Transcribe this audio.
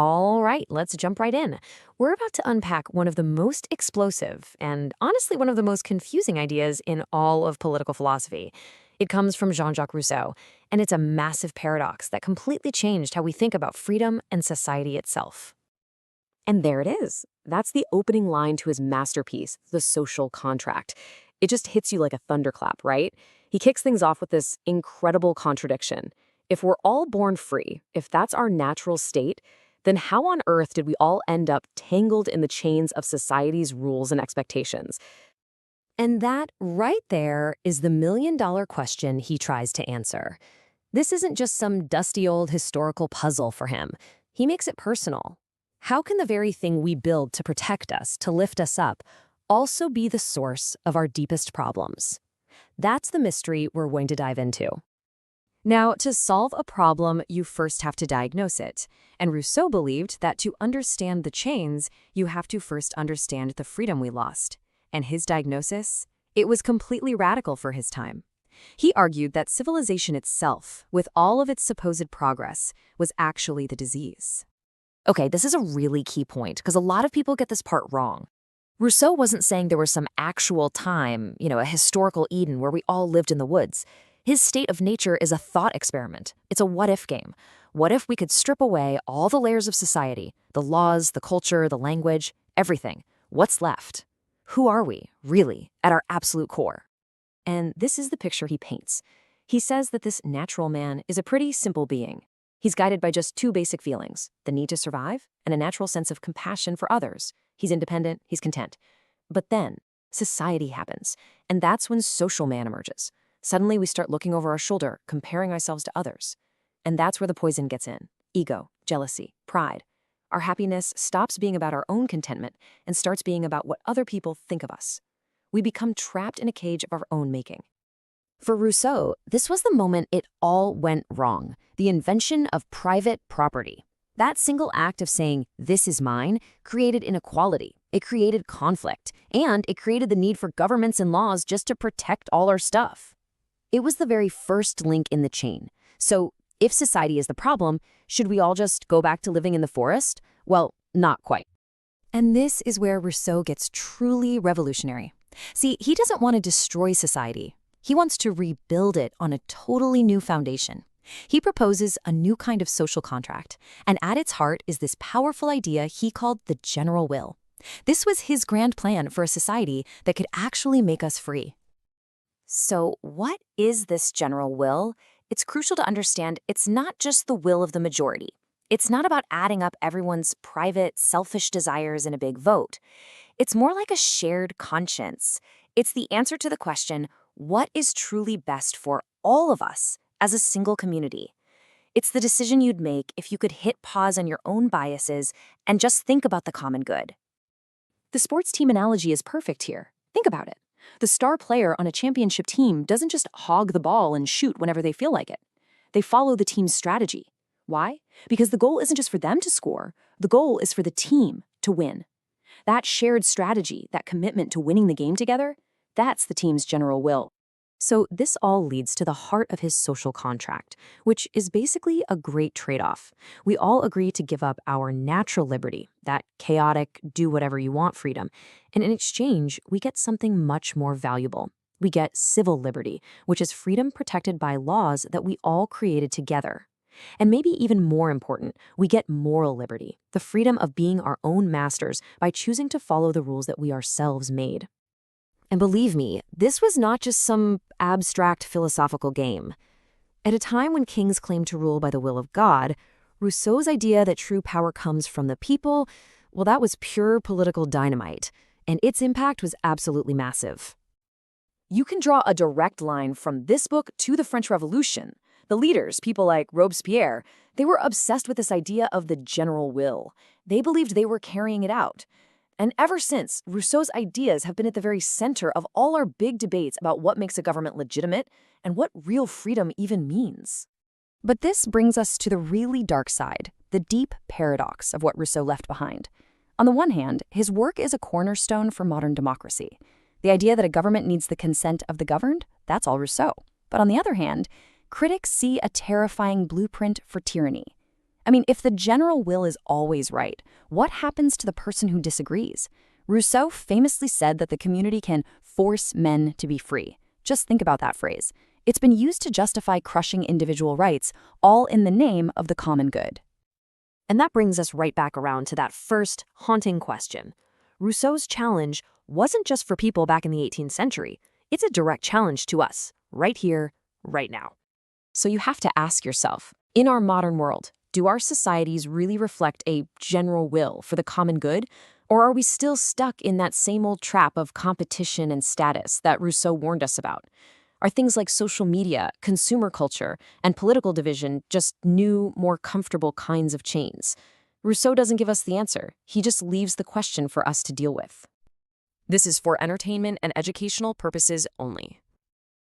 All right, let's jump right in. We're about to unpack one of the most explosive and honestly one of the most confusing ideas in all of political philosophy. It comes from Jean-Jacques Rousseau, and it's a massive paradox that completely changed how we think about freedom and society itself. And there it is. That's the opening line to his masterpiece, The Social Contract. It just hits you like a thunderclap, right? He kicks things off with this incredible contradiction. If we're all born free, if that's our natural state, then how on earth did we all end up tangled in the chains of society's rules and expectations? And that right there is the million-dollar question he tries to answer. This isn't just some dusty old historical puzzle for him. He makes it personal. How can the very thing we build to protect us, to lift us up, also be the source of our deepest problems? That's the mystery we're going to dive into. Now, to solve a problem, you first have to diagnose it. And Rousseau believed that to understand the chains, you have to first understand the freedom we lost. And his diagnosis? It was completely radical for his time. He argued that civilization itself, with all of its supposed progress, was actually the disease. Okay, this is a really key point, because a lot of people get this part wrong. Rousseau wasn't saying there was some actual time, a historical Eden where we all lived in the woods. His state of nature is a thought experiment. It's a what-if game. What if we could strip away all the layers of society, the laws, the culture, the language, everything? What's left? Who are we, really, at our absolute core? And this is the picture he paints. He says that this natural man is a pretty simple being. He's guided by just two basic feelings, the need to survive and a natural sense of compassion for others. He's independent, he's content. But then, society happens, and that's when social man emerges. Suddenly, we start looking over our shoulder, comparing ourselves to others. And that's where the poison gets in. Ego, jealousy, pride. Our happiness stops being about our own contentment and starts being about what other people think of us. We become trapped in a cage of our own making. For Rousseau, this was the moment it all went wrong, the invention of private property. That single act of saying, "this is mine," created inequality. It created conflict, and it created the need for governments and laws just to protect all our stuff. It was the very first link in the chain. So, if society is the problem, should we all just go back to living in the forest? Well, not quite. And this is where Rousseau gets truly revolutionary. See, he doesn't want to destroy society. He wants to rebuild it on a totally new foundation. He proposes a new kind of social contract, and at its heart is this powerful idea he called the general will. This was his grand plan for a society that could actually make us free. So, what is this general will? It's crucial to understand it's not just the will of the majority. It's not about adding up everyone's private, selfish desires in a big vote. It's more like a shared conscience. It's the answer to the question, what is truly best for all of us as a single community? It's the decision you'd make if you could hit pause on your own biases and just think about the common good. The sports team analogy is perfect here. Think about it. The star player on a championship team doesn't just hog the ball and shoot whenever they feel like it. They follow the team's strategy. Why? Because the goal isn't just for them to score. The goal is for the team to win. That shared strategy, that commitment to winning the game together, that's the team's general will. So this all leads to the heart of his social contract, which is basically a great trade-off. We all agree to give up our natural liberty, that chaotic, do-whatever-you-want freedom, and in exchange, we get something much more valuable. We get civil liberty, which is freedom protected by laws that we all created together. And maybe even more important, we get moral liberty, the freedom of being our own masters by choosing to follow the rules that we ourselves made. And believe me, this was not just some abstract philosophical game. At a time when kings claimed to rule by the will of God, Rousseau's idea that true power comes from the people, well, that was pure political dynamite, and its impact was absolutely massive. You can draw a direct line from this book to the French Revolution. The leaders, people like Robespierre, they were obsessed with this idea of the general will. They believed they were carrying it out. And ever since, Rousseau's ideas have been at the very center of all our big debates about what makes a government legitimate and what real freedom even means. But this brings us to the really dark side, the deep paradox of what Rousseau left behind. On the one hand, his work is a cornerstone for modern democracy. The idea that a government needs the consent of the governed, that's all Rousseau. But on the other hand, critics see a terrifying blueprint for tyranny. I mean, if the general will is always right, what happens to the person who disagrees? Rousseau famously said that the community can force men to be free. Just think about that phrase. It's been used to justify crushing individual rights, all in the name of the common good. And that brings us right back around to that first haunting question. Rousseau's challenge wasn't just for people back in the 18th century. It's a direct challenge to us, right here, right now. So you have to ask yourself, in our modern world, do our societies really reflect a general will for the common good? Or are we still stuck in that same old trap of competition and status that Rousseau warned us about? Are things like social media, consumer culture, and political division just new, more comfortable kinds of chains? Rousseau doesn't give us the answer. He just leaves the question for us to deal with. This is for entertainment and educational purposes only.